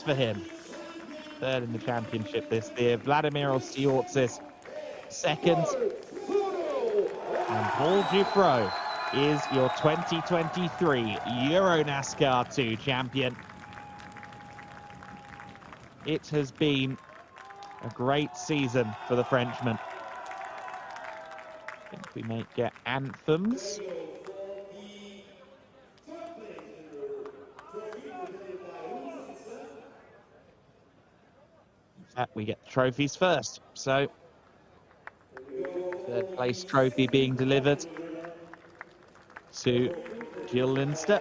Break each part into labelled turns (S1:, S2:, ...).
S1: for him. Third in the championship this year. V.Tziortzis second. And Paul Giffreau is your 2023 Euro NASCAR 2 champion. It has been a great season for the Frenchman. I think we may get anthems. In fact, we get the trophies first. So, third place trophy being delivered to Jill Lindster.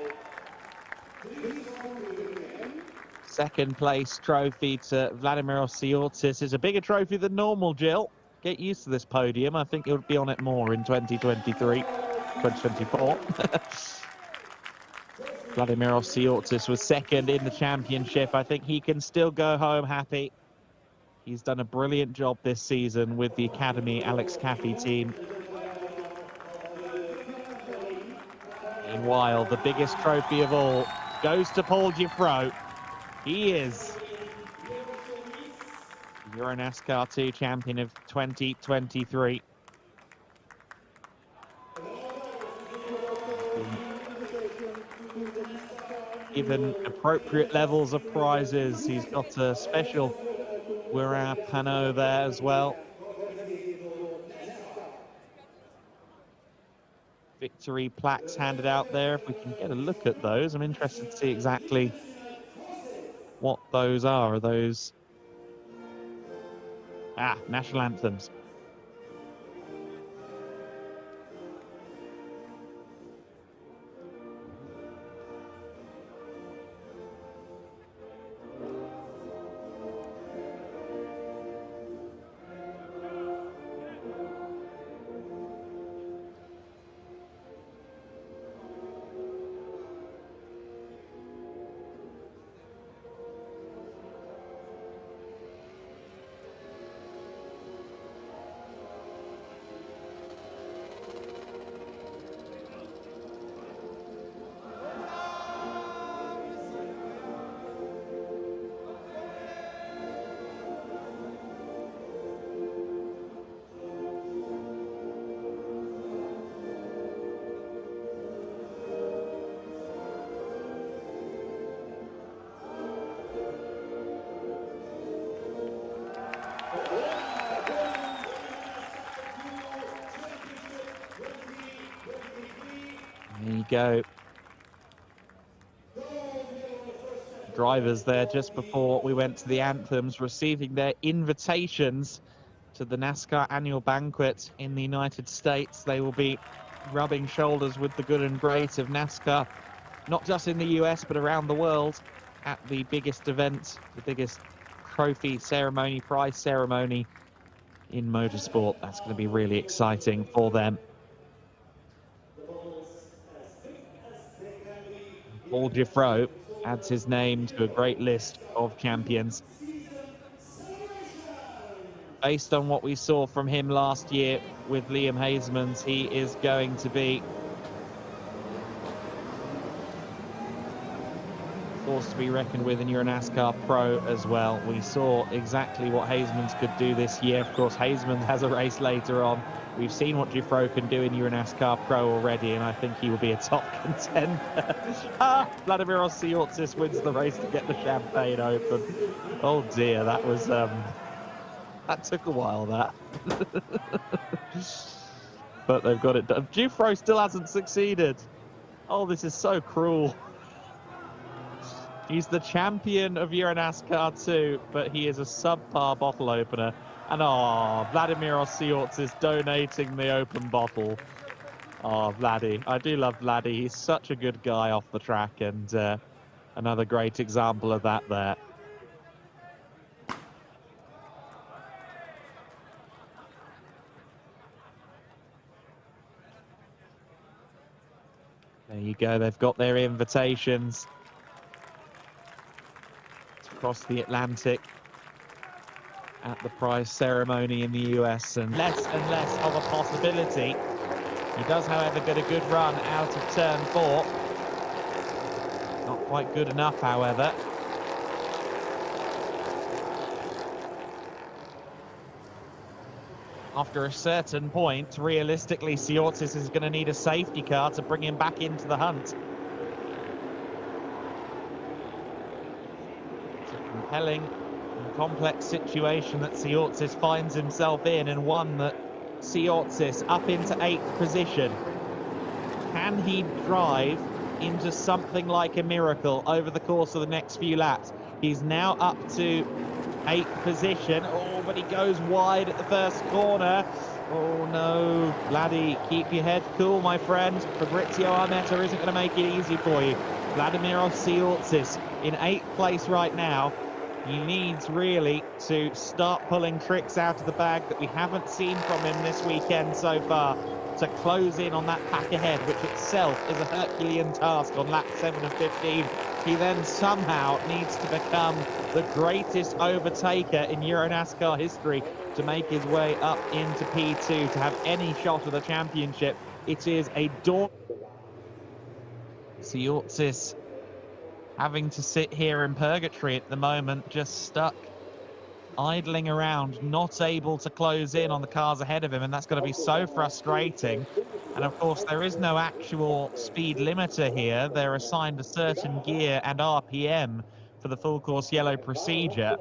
S1: Second place trophy to V.Tziortzis is a bigger trophy than normal, Jill. Get used to this podium. I think you'll be on it more in 2023, 2024. V.Tziortzis was second in the championship. I think he can still go home happy. He's done a brilliant job this season with the Academy Alex Caffey team. Meanwhile, the biggest trophy of all goes to Paul Giffreau. He is Euro NASCAR 2 champion of 2023. Given appropriate levels of prizes, he's got a special We're panneau there as well. Victory plaques handed out there. If we can get a look at those, I'm interested to see exactly what those are. Are those national anthems? There you go. Drivers there just before we went to the anthems receiving their invitations to the NASCAR annual banquet in the United States. They will be rubbing shoulders with the good and great of NASCAR, not just in the US, but around the world at the biggest event, the biggest trophy ceremony, prize ceremony in motorsport. That's going to be really exciting for them. Paul Giffreau adds his name to a great list of champions. Based on what we saw from him last year with Liam Hasemans, he is going to be a force to be reckoned with in Euro NASCAR Pro as well. We saw exactly what Hasemans could do this year. Of course, Hasemans has a race later on. We've seen what Giffreau can do in Euro NASCAR Pro already, and I think he will be a top contender. V.Tziortzis wins the race to get the Champagne Open. Oh dear, that was that took a while, that. But they've got it done. Giffreau still hasn't succeeded. Oh, this is so cruel. He's the champion of Euro NASCAR 2, but he is a subpar bottle opener. And V.Tziortzis donating the open bottle. Oh, Vladdy. I do love Vladdy. He's such a good guy off the track, and another great example of that there. There you go. They've got their invitations to cross the Atlantic at the prize ceremony in the US, and less of a possibility. He does, however, get a good run out of turn 4. Not quite good enough, however. after a certain point, realistically, V.Tziortzis is going to need a safety car to bring him back into the hunt. It's a compelling and complex situation that V.Tziortzis finds himself in, and one that V.Tziortzis up into 8th position. Can he drive into something like a miracle over the course of the next few laps? He's now up to 8th position. Oh, but he goes wide at the first corner. Oh no, Vladdy, keep your head cool, my friend. Fabrizio Armetta isn't going to make it easy for you. Vladimir V.Tziortzis in 8th place right now. He needs really to start pulling tricks out of the bag that we haven't seen from him this weekend so far, to close in on that pack ahead, which itself is a Herculean task on lap 7 of 15. He then somehow needs to become the greatest overtaker in Euro NASCAR history to make his way up into P2 to have any shot of the championship. It is a daunting. V.Tziortzis having to sit here in purgatory at the moment, just stuck, idling around, not able to close in on the cars ahead of him, and that's going to be so frustrating. And of course, there is no actual speed limiter here. They're assigned a certain gear and RPM for the full course yellow procedure.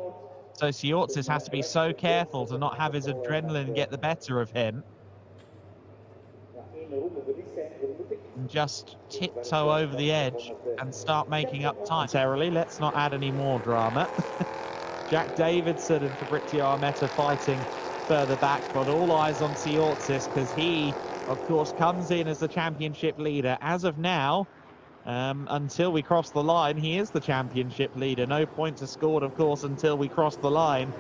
S1: So V.Tziortzis has to be so careful to not have his adrenaline get the better of him and just tiptoe over the edge and start making up time. Let's not add any more drama. Jack Davidson and Fabrizio Armetta fighting further back, but all eyes on V.Tziortzis, because he, of course, comes in as the championship leader. As of now, until we cross the line, he is the championship leader. No points are scored, of course, until we cross the line.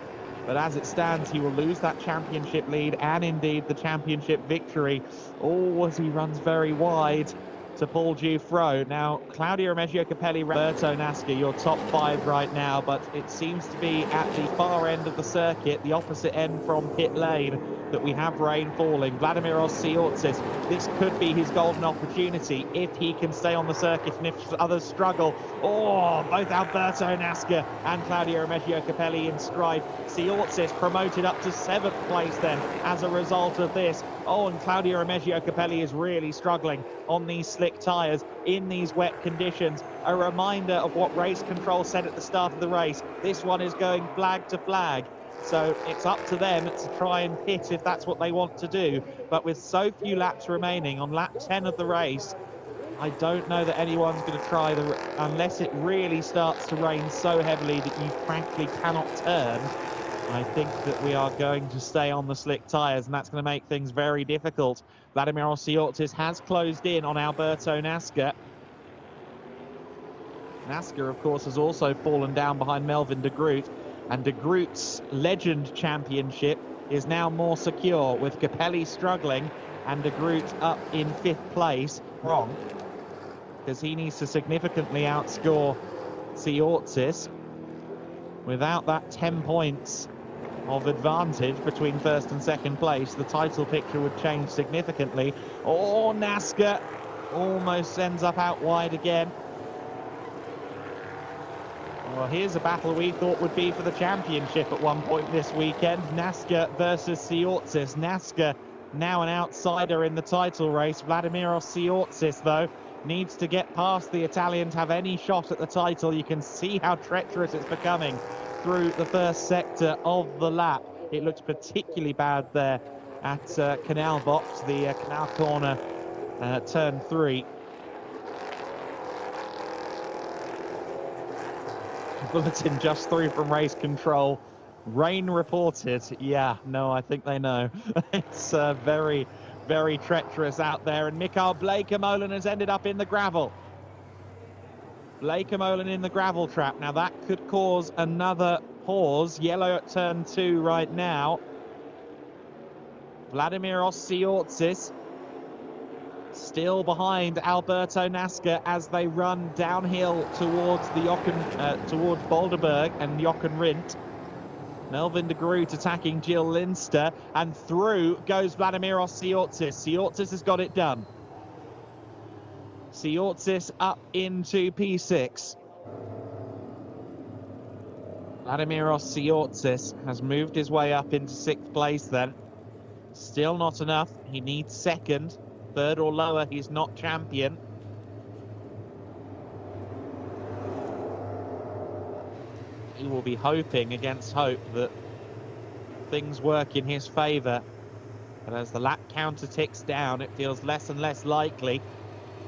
S1: But as it stands, he will lose that championship lead and indeed the championship victory. Oh, as he runs very wide to Paul Giuffreau. Now, Claudio Remeggio Capelli, Roberto Nascar, your top 5 right now, but it seems to be at the far end of the circuit, the opposite end from pit lane, that we have rain falling. Vladimir V.Tziortzis, this could be his golden opportunity if he can stay on the circuit and if others struggle. Oh, both Alberto Nascar and Claudio Remeggio Capelli in strife. V.Tziortzis promoted up to 7th place then as a result of this. Oh, and Claudio Remeggio Capelli is really struggling on these slick tyres in these wet conditions. A reminder of what race control said at the start of the race. This one is going flag to flag. So it's up to them to try and pit if that's what they want to do. But with so few laps remaining on lap 10 of the race, I don't know that anyone's going to try unless it really starts to rain so heavily that you frankly cannot turn. I think that we are going to stay on the slick tyres, and that's going to make things very difficult. Vladimir V.Tziortzis has closed in on Alberto Nascar. Nascar, of course, has also fallen down behind Melvin de Groot, and de Groot's Legend Championship is now more secure, with Capelli struggling and de Groot up in 5th place. Wrong, because he needs to significantly outscore V.Tziortzis. Without that 10 points of advantage between 1st and 2nd place, the title picture would change significantly. Oh, Nascar almost ends up out wide again. Well, here's a battle we thought would be for the championship at one point this weekend. Nascar versus V.Tziortzis. Nascar now an outsider in the title race. Vladimir V.Tziortzis, though, needs to get past the Italian to have any shot at the title. You can see how treacherous it's becoming through the first sector of the lap. It looks particularly bad there at Canal Box, the Canal Corner, turn 3. Bulletin just through from race control. Rain reported. Yeah, no, I think they know. It's very, very treacherous out there. And Mikael Bleekemolen has ended up in the gravel. Bleekemolen in the gravel trap. Now that could cause another pause. Yellow at turn 2 right now. Vladimir V.Tziortzis still behind Alberto Nascar as they run downhill towards the towards Bolderberg and Jochen Rindt. Melvin de Groot attacking Jill Linster, and through goes Vladimir V.Tziortzis. V.Tziortzis has got it done. V.Tziortzis up into P6. Vladimir V.Tziortzis has moved his way up into 6th place then. Still not enough. He needs second. Third or lower, he's not champion. He will be hoping against hope that things work in his favour. But as the lap counter ticks down, it feels less and less likely.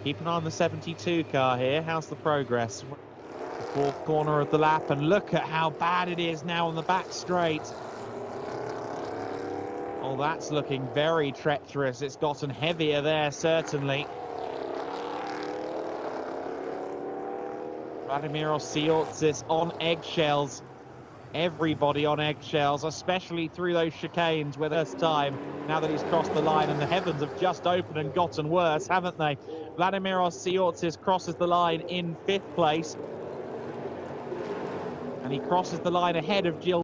S1: Keep an eye on the 72 car here. How's the progress? The fourth corner of the lap, and look at how bad it is now on the back straight. Oh, that's looking very treacherous. It's gotten heavier there, certainly. V.Tziortzis on eggshells. Everybody on eggshells, especially through those chicanes with this time, now that he's crossed the line, and the heavens have just opened and gotten worse, haven't they? V.Tziortzis crosses the line in 5th place. And he crosses the line ahead of Jill